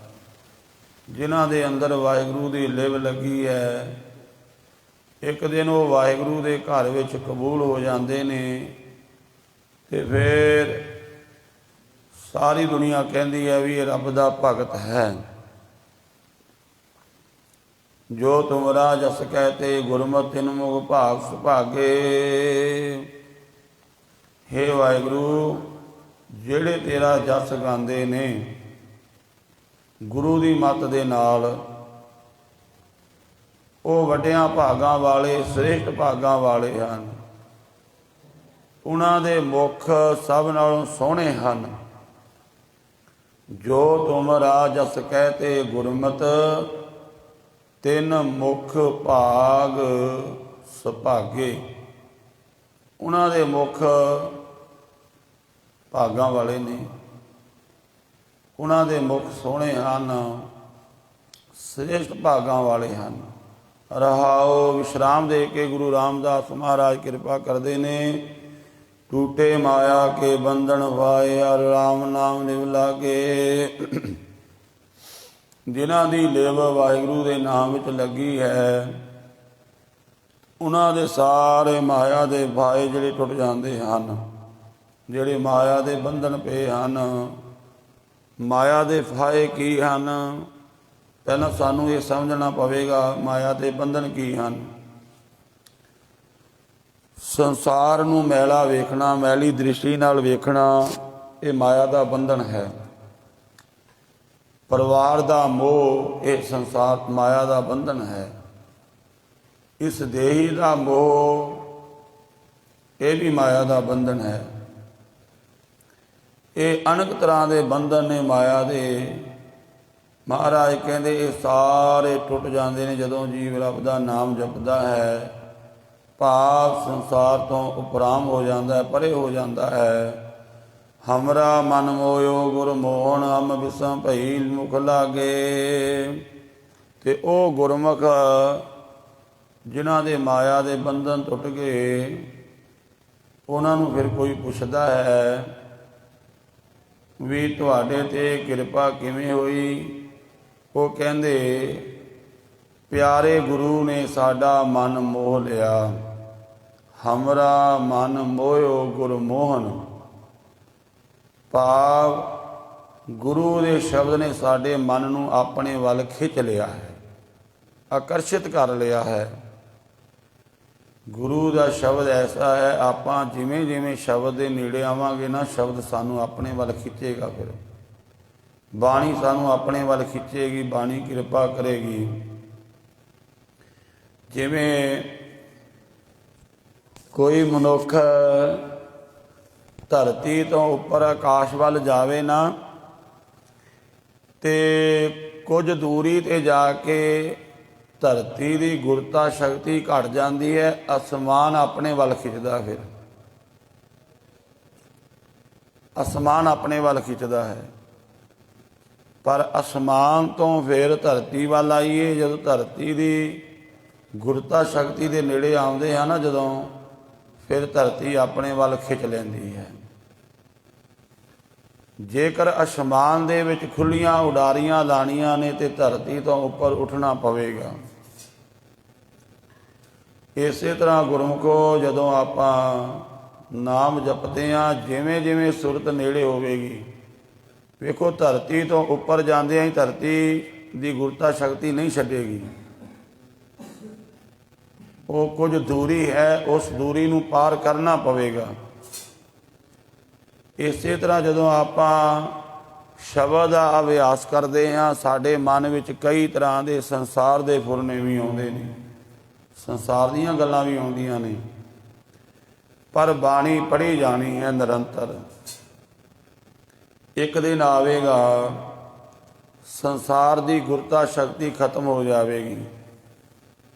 ਜਿਨ੍ਹਾਂ ਦੇ ਅੰਦਰ ਵਾਹਿਗੁਰੂ ਦੀ ਲਿਵ ਲੱਗੀ ਹੈ, ਇੱਕ ਦਿਨ ਉਹ ਵਾਹਿਗੁਰੂ ਦੇ ਘਰ ਵਿੱਚ ਕਬੂਲ ਹੋ ਜਾਂਦੇ ਨੇ। ਤੇ ਫਿਰ ਸਾਰੀ ਦੁਨੀਆ ਕਹਿੰਦੀ ਹੈ ਵੀ ਇਹ ਰੱਬ ਦਾ ਭਗਤ ਹੈ। ਜੋ ਤੁਮਰਾ ਜਸ ਕਹਤੇ ਗੁਰਮਤਿ ਤਿਨ ਮੁਖ ਭਾਗ ਸੁਭਾਗੇ। ਹੇ ਵਾਹਿਗੁਰੂ, ਜਿਹੜੇ ਤੇਰਾ ਜਸ ਗਾਉਂਦੇ ਨੇ ਗੁਰੂ ਦੀ ਮੱਤ ਦੇ ਨਾਲ, ਉਹ ਵੱਡਿਆਂ ਭਾਗਾਂ ਵਾਲੇ, ਸ੍ਰੇਸ਼ਟ ਭਾਗਾਂ ਵਾਲੇ ਹਨ। ਉਹਨਾਂ ਦੇ ਮੁਖ ਸਭ ਨਾਲੋਂ ਸੋਹਣੇ ਹਨ। ਜੋ ਤੁਮਰਾ ਜਸ ਕਹਤੇ ਗੁਰਮਤਿ ਤਿੰਨ ਮੁਖ ਭਾਗ ਸੁਭਾਗੇ। ਉਹਨਾਂ ਦੇ ਮੁਖ ਭਾਗਾਂ ਵਾਲੇ ਨੇ, ਉਹਨਾਂ ਦੇ ਮੁਖ ਸੋਹਣੇ ਹਨ, ਸ੍ਰੇਸ਼ਟ ਭਾਗਾਂ ਵਾਲੇ ਹਨ। ਰਹਾਓ, ਵਿਸ਼ਰਾਮ ਦੇ ਕੇ ਗੁਰੂ ਰਾਮਦਾਸ ਮਹਾਰਾਜ ਕਿਰਪਾ ਕਰਦੇ ਨੇ। ਟੂਟੇ ਮਾਇਆ ਕੇ ਬੰਧਨ ਵਾਏ, ਹਰਿ ਰਾਮ ਨਾਮ ਲਿਵ ਲਾਗੇ। ਜਿਨ੍ਹਾਂ ਦੀ ਲਿਵ ਵਾਹਿਗੁਰੂ ਦੇ ਨਾਮ ਵਿੱਚ ਲੱਗੀ ਹੈ, ਉਹਨਾਂ ਦੇ ਸਾਰੇ ਮਾਇਆ ਦੇ ਫਾਹੇ ਜਿਹੜੇ ਟੁੱਟ ਜਾਂਦੇ ਹਨ। ਜਿਹੜੇ ਮਾਇਆ ਦੇ ਬੰਧਨ ਪਏ ਹਨ, ਮਾਇਆ ਦੇ ਫਾਹੇ ਕੀ ਹਨ? ਪਹਿਲਾਂ ਸਾਨੂੰ ਇਹ ਸਮਝਣਾ ਪਵੇਗਾ ਮਾਇਆ ਦੇ ਬੰਧਨ ਕੀ ਹਨ। ਸੰਸਾਰ ਨੂੰ ਮੈਲਾ ਵੇਖਣਾ, ਮੈਲੀ ਦ੍ਰਿਸ਼ਟੀ ਨਾਲ ਵੇਖਣਾ, ਇਹ ਮਾਇਆ ਦਾ ਬੰਧਨ ਹੈ। ਪਰਿਵਾਰ ਦਾ ਮੋਹ, ਇਹ ਸੰਸਾਰ ਮਾਇਆ ਦਾ ਬੰਧਨ ਹੈ। ਇਸ ਦੇਹੀ ਦਾ ਮੋਹ, ਇਹ ਵੀ ਮਾਇਆ ਦਾ ਬੰਧਨ ਹੈ। ਇਹ ਅਨੇਕ ਤਰ੍ਹਾਂ ਦੇ ਬੰਧਨ ਨੇ ਮਾਇਆ ਦੇ। ਮਹਾਰਾਜ ਕਹਿੰਦੇ ਇਹ ਸਾਰੇ ਟੁੱਟ ਜਾਂਦੇ ਨੇ ਜਦੋਂ ਜੀਵ ਰੱਬ ਦਾ ਨਾਮ ਜਪਦਾ ਹੈ। ਭਾਵ ਸੰਸਾਰ ਤੋਂ ਉਪਰਾਮ ਹੋ ਜਾਂਦਾ ਹੈ, ਪਰੇ ਹੋ ਜਾਂਦਾ ਹੈ। ਹਮਰਾ ਮਨ ਮੋਇਓ ਗੁਰ ਮੋਹਨ, ਹਮ ਬਿਸਮ ਭਈ ਮੁਖ ਲਾਗੇ। ਤੇ ਉਹ ਗੁਰਮੁਖ ਜਿਨ੍ਹਾਂ ਦੇ ਮਾਇਆ ਦੇ ਬੰਧਨ ਟੁੱਟ ਗਏ, ਉਹਨਾਂ ਨੂੰ ਫਿਰ ਕੋਈ ਪੁੱਛਦਾ ਹੈ ਵੀ ਤੁਹਾਡੇ ਤੇ ਕਿਰਪਾ ਕਿਵੇਂ ਹੋਈ? ਉਹ ਕਹਿੰਦੇ ਪਿਆਰੇ ਗੁਰੂ ਨੇ ਸਾਡਾ ਮਨ ਮੋਹ ਲਿਆ। ਹਮਰਾ ਮਨ ਮੋਹਿਓ ਗੁਰ ਮੋਹਨ। ਭਾਵ ਗੁਰੂ ਦੇ ਸ਼ਬਦ ਨੇ ਸਾਡੇ ਮਨ ਨੂੰ ਆਪਣੇ ਵੱਲ ਖਿੱਚ ਲਿਆ ਹੈ, ਆਕਰਸ਼ਿਤ ਕਰ ਲਿਆ ਹੈ। ਗੁਰੂ ਦਾ ਸ਼ਬਦ ਐਸਾ ਹੈ, ਆਪਾਂ ਜਿਵੇਂ ਜਿਵੇਂ ਸ਼ਬਦ ਦੇ ਨੇੜੇ ਆਵਾਂਗੇ ਨਾ, ਸ਼ਬਦ ਸਾਨੂੰ ਆਪਣੇ ਵੱਲ ਖਿੱਚੇਗਾ। ਫਿਰ ਬਾਣੀ ਸਾਨੂੰ ਆਪਣੇ ਵੱਲ ਖਿੱਚੇਗੀ, ਬਾਣੀ ਕਿਰਪਾ ਕਰੇਗੀ। ਜਿਵੇਂ ਕੋਈ ਮਨੁੱਖ ਧਰਤੀ ਤੋਂ ਉੱਪਰ ਆਕਾਸ਼ ਵੱਲ ਜਾਵੇ ਨਾ, ਤੇ ਕੁਝ ਦੂਰੀ 'ਤੇ ਜਾ ਕੇ ਧਰਤੀ ਦੀ ਗੁਰਤਾ ਸ਼ਕਤੀ ਘਟ ਜਾਂਦੀ ਹੈ, ਅਸਮਾਨ ਆਪਣੇ ਵੱਲ ਖਿੱਚਦਾ। ਫਿਰ ਅਸਮਾਨ ਆਪਣੇ ਵੱਲ ਖਿੱਚਦਾ ਹੈ, ਪਰ ਅਸਮਾਨ ਤੋਂ ਫਿਰ ਧਰਤੀ ਵੱਲ ਆਈਏ। ਜਦੋਂ ਧਰਤੀ ਦੀ ਗੁਰਤਾ ਸ਼ਕਤੀ ਦੇ ਨੇੜੇ ਆਉਂਦੇ ਆ ਨਾ, ਜਦੋਂ ਫਿਰ ਧਰਤੀ ਆਪਣੇ ਵੱਲ ਖਿੱਚ ਲੈਂਦੀ ਹੈ। ਜੇਕਰ ਅਸਮਾਨ ਦੇ ਵਿੱਚ ਖੁੱਲੀਆਂ ਉਡਾਰੀਆਂ ਲਾਣੀਆਂ ਨੇ ਤੇ ਧਰਤੀ ਤੋਂ ਉੱਪਰ ਉੱਠਣਾ ਪਵੇਗਾ। ਇਸੇ ਤਰ੍ਹਾਂ ਗੁਰਮੁਖੋ, ਜਦੋਂ ਆਪਾਂ ਨਾਮ ਜਪਦੇ ਹਾਂ, ਜਿਵੇਂ ਜਿਵੇਂ ਸੁਰਤ ਨੇੜੇ ਹੋਵੇਗੀ, ਵੇਖੋ ਧਰਤੀ ਤੋਂ ਉੱਪਰ ਜਾਂਦਿਆਂ ਹੀ ਧਰਤੀ ਦੀ ਗੁਰਤਾ ਸ਼ਕਤੀ ਨਹੀਂ ਛੱਡੇਗੀ। ਉਹ ਕੁਝ ਦੂਰੀ ਹੈ, ਉਸ ਦੂਰੀ ਨੂੰ ਪਾਰ ਕਰਨਾ ਪਵੇਗਾ। ਇਸੇ ਤਰ੍ਹਾਂ ਜਦੋਂ ਆਪਾਂ ਸ਼ਬਦ ਦਾ ਅਭਿਆਸ ਕਰਦੇ ਹਾਂ, ਸਾਡੇ ਮਨ ਵਿੱਚ ਕਈ ਤਰ੍ਹਾਂ ਦੇ ਸੰਸਾਰ ਦੇ ਫੁਰਨੇ ਵੀ ਆਉਂਦੇ ਨੇ, ਸੰਸਾਰ ਦੀਆਂ ਗੱਲਾਂ ਵੀ ਆਉਂਦੀਆਂ ਨੇ, ਪਰ ਬਾਣੀ ਪੜ੍ਹੀ ਜਾਣੀ ਹੈ ਨਿਰੰਤਰ। ਇੱਕ ਦਿਨ ਆਵੇਗਾ, ਸੰਸਾਰ ਦੀ ਗੁਰਤਾ ਸ਼ਕਤੀ ਖਤਮ ਹੋ ਜਾਵੇਗੀ।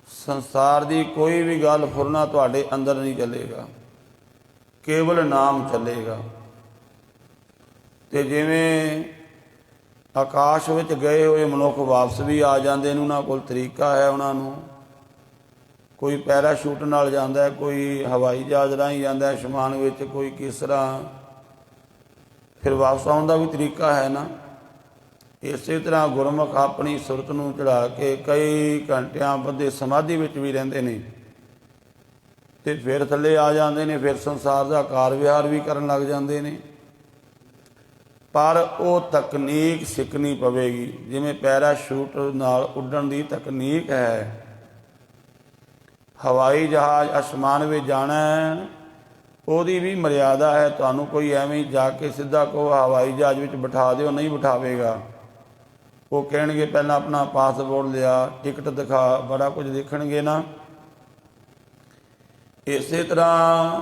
ਸੰਸਾਰ ਦੀ ਕੋਈ ਵੀ ਗੱਲ ਫੁਰਨਾ ਤੁਹਾਡੇ ਅੰਦਰ ਨਹੀਂ ਚੱਲੇਗਾ, ਕੇਵਲ ਨਾਮ ਚੱਲੇਗਾ। ਤੇ ਜਿਵੇਂ ਆਕਾਸ਼ ਵਿੱਚ ਗਏ ਹੋਏ ਮਨੁੱਖ ਵਾਪਸ ਵੀ ਆ ਜਾਂਦੇ ਨੇ, ਉਹਨਾਂ ਕੋਲ ਤਰੀਕਾ ਹੈ। ਉਹਨਾਂ ਨੂੰ ਕੋਈ ਪੈਰਾਸ਼ੂਟ ਨਾਲ ਜਾਂਦਾ, ਕੋਈ ਹਵਾਈ ਜਹਾਜ਼ ਰਾਹੀਂ ਜਾਂਦਾ ਅਸਮਾਨ ਵਿੱਚ, ਕੋਈ ਕਿਸ ਤਰ੍ਹਾਂ, ਫਿਰ ਵਾਪਸ ਆਉਣ ਦਾ ਵੀ ਤਰੀਕਾ ਹੈ ਨਾ। ਇਸੇ ਤਰ੍ਹਾਂ ਗੁਰਮੁਖ ਆਪਣੀ ਸੁਰਤ ਨੂੰ ਚੜ੍ਹਾ ਕੇ ਕਈ ਘੰਟਿਆਂ ਬੱਧੇ ਸਮਾਧੀ ਵਿੱਚ ਵੀ ਰਹਿੰਦੇ ਨੇ ਤੇ ਫਿਰ ਥੱਲੇ ਆ ਜਾਂਦੇ ਨੇ, ਫਿਰ ਸੰਸਾਰ ਦਾ ਕਾਰ ਵਿਹਾਰ ਵੀ ਕਰਨ ਲੱਗ ਜਾਂਦੇ ਨੇ। ਪਰ ਉਹ ਤਕਨੀਕ ਸਿੱਖਣੀ ਪਵੇਗੀ। ਜਿਵੇਂ ਪੈਰਾਸ਼ੂਟ ਨਾਲ ਉੱਡਣ ਦੀ ਤਕਨੀਕ ਹੈ, ਹਵਾਈ ਜਹਾਜ਼ ਅਸਮਾਨ ਵਿੱਚ ਜਾਣਾ ਹੈ, ਉਹਦੀ ਵੀ ਮਰਿਆਦਾ ਹੈ। ਤੁਹਾਨੂੰ ਕੋਈ ਐਵੇਂ ਹੀ ਜਾ ਕੇ ਸਿੱਧਾ ਕਹੋ ਹਵਾਈ ਜਹਾਜ਼ ਵਿੱਚ ਬਿਠਾ ਦਿਓ, ਨਹੀਂ ਬਿਠਾਵੇਗਾ। ਉਹ ਕਹਿਣਗੇ ਪਹਿਲਾਂ ਆਪਣਾ ਪਾਸਪੋਰਟ ਲਿਆ, ਟਿਕਟ ਦਿਖਾ, ਬੜਾ ਕੁਝ ਦੇਖਣਗੇ ਨਾ। ਇਸੇ ਤਰ੍ਹਾਂ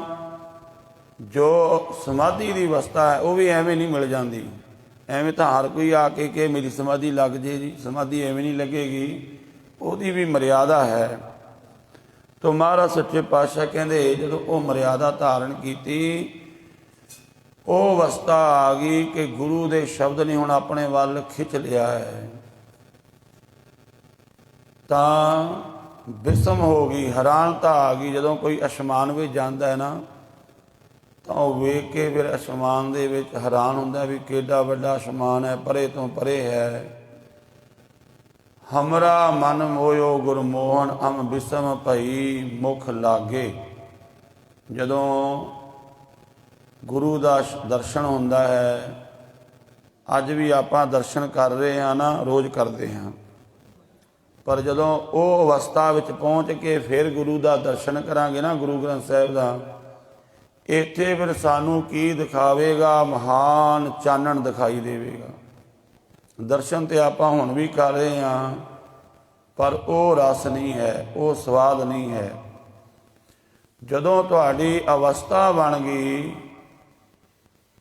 ਜੋ ਸਮਾਧੀ ਦੀ ਅਵਸਥਾ ਹੈ, ਉਹ ਵੀ ਐਵੇਂ ਨਹੀਂ ਮਿਲ ਜਾਂਦੀ। ਐਵੇਂ ਤਾਂ ਹਰ ਕੋਈ ਆ ਕੇ ਕਿ ਮੇਰੀ ਸਮਾਧੀ ਲੱਗ ਜੇ ਜੀ, ਸਮਾਧੀ ਐਵੇਂ ਨਹੀਂ ਲੱਗੇਗੀ, ਉਹਦੀ ਵੀ ਮਰਿਆਦਾ ਹੈ। ਤੋ ਮਹਾਰਾਜ ਸੱਚੇ ਪਾਤਸ਼ਾਹ ਕਹਿੰਦੇ ਜਦੋਂ ਉਹ ਮਰਿਆਦਾ ਧਾਰਨ ਕੀਤੀ, ਉਹ ਅਵਸਥਾ ਆ ਗਈ ਕਿ ਗੁਰੂ ਦੇ ਸ਼ਬਦ ਨੇ ਹੁਣ ਆਪਣੇ ਵੱਲ ਖਿੱਚ ਲਿਆ ਹੈ। ਤਾਂ ਬਿਸਮ ਹੋ ਗਈ, ਹੈਰਾਨਤਾ ਆ ਗਈ। ਜਦੋਂ ਕੋਈ ਅਸਮਾਨ ਵਿੱਚ ਜਾਂਦਾ ਹੈ ਨਾ, ਤਾਂ ਉਹ ਵੇਖ ਕੇ ਫਿਰ ਅਸਮਾਨ ਦੇ ਵਿੱਚ ਹੈਰਾਨ ਹੁੰਦਾ ਵੀ ਕਿੱਡਾ ਵੱਡਾ ਅਸਮਾਨ ਹੈ, ਪਰੇ ਤੋਂ ਪਰੇ ਹੈ। ਹਮਰਾ ਮਨ ਮੋਇਓ ਗੁਰਮੋਹਨ ਅਮ ਬਿਸਮ ਭਈ ਮੁਖ ਲਾਗੇ। ਜਦੋਂ ਗੁਰੂ ਦਾ ਦਰਸ਼ਨ ਹੁੰਦਾ ਹੈ, ਅੱਜ ਵੀ ਆਪਾਂ ਦਰਸ਼ਨ ਕਰ ਰਹੇ ਹਾਂ ਨਾ, ਰੋਜ਼ ਕਰਦੇ ਹਾਂ, ਪਰ ਜਦੋਂ ਉਹ ਅਵਸਥਾ ਵਿੱਚ ਪਹੁੰਚ ਕੇ ਫਿਰ ਗੁਰੂ ਦਾ ਦਰਸ਼ਨ ਕਰਾਂਗੇ ਨਾ, ਗੁਰੂ ਗ੍ਰੰਥ ਸਾਹਿਬ ਦਾ, ਇੱਥੇ ਫਿਰ ਸਾਨੂੰ ਕੀ ਦਿਖਾਵੇਗਾ? ਮਹਾਨ ਚਾਨਣ ਦਿਖਾਈ ਦੇਵੇਗਾ। ਦਰਸ਼ਨ ਤੇ ਆਪਾਂ ਹੁਣ ਵੀ ਕਰ ਰਹੇ ਹਾਂ, ਪਰ ਉਹ ਰਸ ਨਹੀਂ ਹੈ, ਉਹ ਸਵਾਦ ਨਹੀਂ ਹੈ। ਜਦੋਂ ਤੁਹਾਡੀ ਅਵਸਥਾ ਬਣ ਗਈ,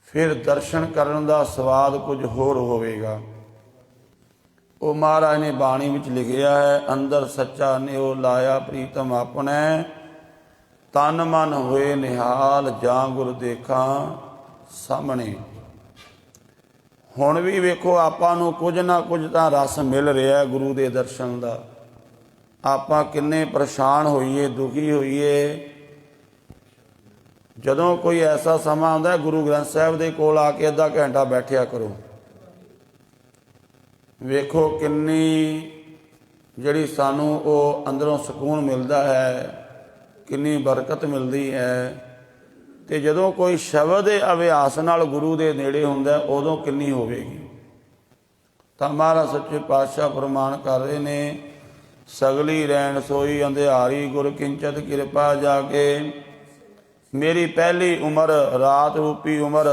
ਫਿਰ ਦਰਸ਼ਨ ਕਰਨ ਦਾ ਸਵਾਦ ਕੁਝ ਹੋਰ ਹੋਵੇਗਾ। ਉਹ ਮਹਾਰਾਜ ਨੇ ਬਾਣੀ ਵਿੱਚ ਲਿਖਿਆ ਹੈ, ਅੰਦਰ ਸੱਚਾ ਨਿਉ ਲਾਇਆ ਪ੍ਰੀਤਮ ਆਪਣੇ, ਤਨ ਮਨ ਹੋਏ ਨਿਹਾਲ ਜਾਂ ਗੁਰ ਦੇਖਾਂ ਸਾਹਮਣੇ। ਹੁਣ ਵੀ ਵੇਖੋ, ਆਪਾਂ ਨੂੰ ਕੁਝ ਨਾ ਕੁਝ ਤਾਂ ਰਸ ਮਿਲ ਰਿਹਾ ਗੁਰੂ ਦੇ ਦਰਸ਼ਨ ਦਾ। ਆਪਾਂ ਕਿੰਨੇ ਪਰੇਸ਼ਾਨ ਹੋਈਏ, ਦੁਖੀ ਹੋਈਏ, ਜਦੋਂ ਕੋਈ ਐਸਾ ਸਮਾਂ ਆਉਂਦਾ, ਗੁਰੂ ਗ੍ਰੰਥ ਸਾਹਿਬ ਦੇ ਕੋਲ ਆ ਕੇ ਅੱਧਾ ਘੰਟਾ ਬੈਠਿਆ ਕਰੋ। ਵੇਖੋ ਕਿੰਨੀ ਜਿਹੜੀ ਸਾਨੂੰ ਉਹ ਅੰਦਰੋਂ ਸਕੂਨ ਮਿਲਦਾ ਹੈ, ਕਿੰਨੀ ਬਰਕਤ ਮਿਲਦੀ ਹੈ। ਤੇ ਜਦੋਂ ਕੋਈ ਸ਼ਬਦ ਦੇ ਅਭਿਆਸ ਨਾਲ ਗੁਰੂ ਦੇ ਨੇੜੇ ਹੁੰਦਾ, ਉਦੋਂ ਕਿੰਨੀ ਹੋਵੇਗੀ। ਤਾਂ ਮਹਾਰਾਜ ਸੱਚੇ ਪਾਤਸ਼ਾਹ ਫਰਮਾਨ ਕਰ ਰਹੇ ਨੇ, ਸਗਲੀ ਰੈਣ ਸੋਈ ਅੰਧਿਆਰੀ ਗੁਰ ਕਿੰਚਤ ਕਿਰਪਾ ਜਾ ਕੇ। ਮੇਰੀ ਪਹਿਲੀ ਉਮਰ ਰਾਤ ਰੂਪੀ ਉਮਰ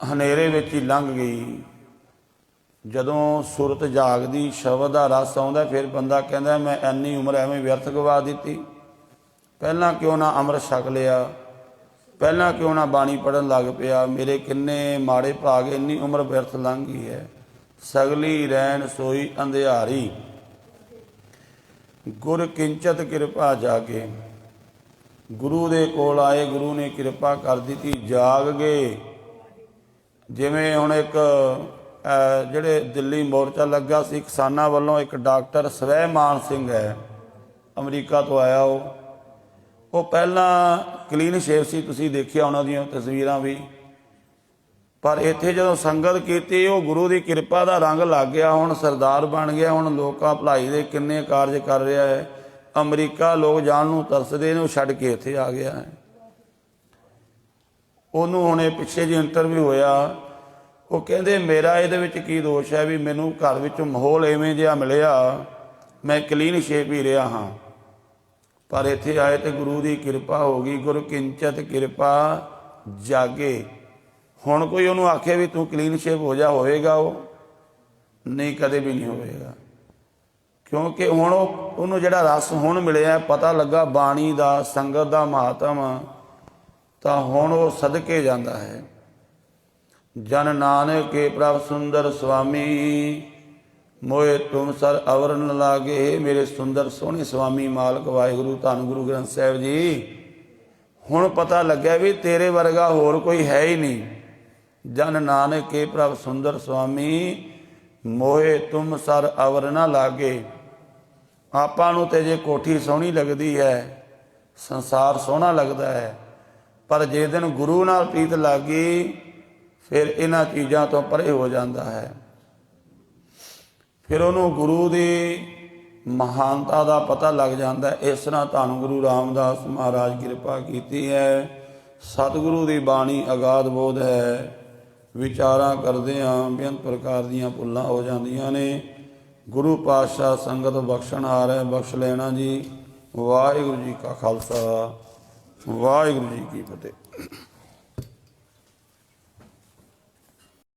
ਹਨੇਰੇ ਵਿੱਚ ਹੀ ਲੰਘ ਗਈ। ਜਦੋਂ ਸੁਰਤ ਜਾਗਦੀ, ਸ਼ਬਦ ਦਾ ਰਸ ਆਉਂਦਾ, ਫਿਰ ਬੰਦਾ ਕਹਿੰਦਾ ਮੈਂ ਇੰਨੀ ਉਮਰ ਐਵੇਂ ਵਿਅਰਥ ਗਵਾ ਦਿੱਤੀ। ਪਹਿਲਾਂ ਕਿਉਂ ਨਾ ਅੰਮ੍ਰਿਤ ਛਕ ਲਿਆ, ਪਹਿਲਾਂ ਕਿਉਂ ਨਾ ਬਾਣੀ ਪੜ੍ਹਨ ਲੱਗ ਪਿਆ। ਮੇਰੇ ਕਿੰਨੇ ਮਾੜੇ ਭਾਗ, ਇੰਨੀ ਉਮਰ ਵਿਅਰਥ ਲੰਘ ਗਈ ਹੈ। सगली रैन सोई अंधियारी। गुर किंचत कृपा जागे। गुरु दे कोल आए, गुरु ने कृपा कर दी, जाग गए। जिमें हुण एक ਜਿਹੜੇ ਦਿੱਲੀ ਮੋਰਚਾ ਲੱਗਾ ਸੀ ਕਿਸਾਨਾਂ ਵੱਲੋਂ, ਇੱਕ ਡਾਕਟਰ ਸਵੈਮਾਨ ਸਿੰਘ ਹੈ, ਅਮਰੀਕਾ ਤੋਂ ਆਇਆ। ਉਹ ਪਹਿਲਾਂ ਕਲੀਨ ਸ਼ੇਵ ਸੀ, ਤੁਸੀਂ ਦੇਖਿਆ ਉਹਨਾਂ ਦੀਆਂ ਤਸਵੀਰਾਂ ਵੀ। ਪਰ ਇੱਥੇ ਜਦੋਂ ਸੰਗਤ ਕੀਤੀ, ਉਹ ਗੁਰੂ ਦੀ ਕਿਰਪਾ ਦਾ ਰੰਗ ਲੱਗ ਗਿਆ। ਹੁਣ ਸਰਦਾਰ ਬਣ ਗਿਆ, ਹੁਣ ਲੋਕਾਂ ਭਲਾਈ ਦੇ ਕਿੰਨੇ ਕਾਰਜ ਕਰ ਰਿਹਾ ਹੈ। ਅਮਰੀਕਾ ਲੋਕ ਜਾਣ ਨੂੰ ਤਰਸਦੇ ਨੇ, ਉਹ ਛੱਡ ਕੇ ਇੱਥੇ ਆ ਗਿਆ ਹੈ। ਉਹਨੂੰ ਹੁਣ ਇਹ ਪਿੱਛੇ ਜਿਹੇ ਇੰਟਰਵਿਊ ਹੋਇਆ, ਉਹ ਕਹਿੰਦੇ ਮੇਰਾ ਇਹਦੇ ਵਿੱਚ ਕੀ ਦੋਸ਼ ਹੈ ਵੀ ਮੈਨੂੰ ਘਰ ਵਿੱਚ ਮਾਹੌਲ ਐਵੇਂ ਜਿਹਾ ਮਿਲਿਆ, ਮੈਂ ਕਲੀਨ ਸ਼ੇਪ ਹੀ ਰਿਹਾ ਹਾਂ, ਪਰ ਇੱਥੇ ਆਏ ਤੇ ਗੁਰੂ ਦੀ ਕਿਰਪਾ ਹੋ ਗਈ। ਗੁਰ ਕਿੰਚਤ ਕਿਰਪਾ ਜਾਗੇ। ਹੁਣ ਕੋਈ ਉਹਨੂੰ ਆਖੇ ਵੀ ਤੂੰ ਕਲੀਨ ਸ਼ੇਪ ਹੋ ਜਾ, ਹੋਵੇਗਾ? ਉਹ ਨਹੀਂ, ਕਦੇ ਵੀ ਨਹੀਂ ਹੋਵੇਗਾ। ਕਿਉਂਕਿ ਹੁਣ ਉਹਨੂੰ ਜਿਹੜਾ ਰਸ ਹੁਣ ਮਿਲਿਆ, ਪਤਾ ਲੱਗਾ ਬਾਣੀ ਦਾ, ਸੰਗਤ ਦਾ ਮਹਾਤਮ, ਤਾਂ ਹੁਣ ਉਹ ਸਦਕੇ ਜਾਂਦਾ ਹੈ। ਜਨ ਨਾਨਕ ਕੇ ਪ੍ਰਭ ਸੁੰਦਰ ਸੁਆਮੀ, ਮੋਏ ਤੁਮ ਸਰ ਅਵਰ ਨ ਲਾਗੇ। ਮੇਰੇ ਸੁੰਦਰ ਸੋਹਣੇ ਸੁਆਮੀ ਮਾਲਕ ਵਾਹਿਗੁਰੂ ਧੰਨ ਗੁਰੂ ਗ੍ਰੰਥ ਸਾਹਿਬ ਜੀ, ਹੁਣ ਪਤਾ ਲੱਗਿਆ ਵੀ ਤੇਰੇ ਵਰਗਾ ਹੋਰ ਕੋਈ ਹੈ ਹੀ ਨਹੀਂ। ਜਨ ਨਾਨਕ ਕੇ ਪ੍ਰਭ ਸੁੰਦਰ ਸੁਆਮੀ, ਮੋਏ ਤੁਮ ਸਰ ਅਵਰ ਨ ਲਾਗੇ। ਆਪਾਂ ਨੂੰ ਤੇ ਜੇ ਕੋਠੀ ਸੋਹਣੀ ਲੱਗਦੀ ਹੈ, ਸੰਸਾਰ ਸੋਹਣਾ ਲੱਗਦਾ ਹੈ, ਪਰ ਜੇ ਦਿਨ ਗੁਰੂ ਨਾਲ ਪ੍ਰੀਤ ਲੱਗ ਗਈ, ਫਿਰ ਇਹਨਾਂ ਚੀਜ਼ਾਂ ਤੋਂ ਪਰੇ ਹੋ ਜਾਂਦਾ ਹੈ। ਫਿਰ ਉਹਨੂੰ ਗੁਰੂ ਦੀ ਮਹਾਨਤਾ ਦਾ ਪਤਾ ਲੱਗ ਜਾਂਦਾ ਹੈ। ਇਸ ਤਰ੍ਹਾਂ ਧੰਨ ਗੁਰੂ ਰਾਮਦਾਸ ਮਹਾਰਾਜ ਕਿਰਪਾ ਕੀਤੀ ਹੈ। ਸਤਿਗੁਰੂ ਦੀ ਬਾਣੀ ਅਗਾਧ ਬੋਧ ਹੈ। ਵਿਚਾਰਾਂ ਕਰਦੇ ਹਾਂ ਬੇਅੰਤ ਪ੍ਰਕਾਰ ਦੀਆਂ ਭੁੱਲਾਂ ਹੋ ਜਾਂਦੀਆਂ ਨੇ। ਗੁਰੂ ਪਾਤਸ਼ਾਹ ਸੰਗਤ ਬਖਸ਼ਣਹਾਰ ਹੈ, ਬਖਸ਼ ਲੈਣਾ ਜੀ। ਵਾਹਿਗੁਰੂ ਜੀ ਕਾ ਖਾਲਸਾ, ਵਾਹਿਗੁਰੂ ਜੀ ਕੀ ਫਤਿਹ।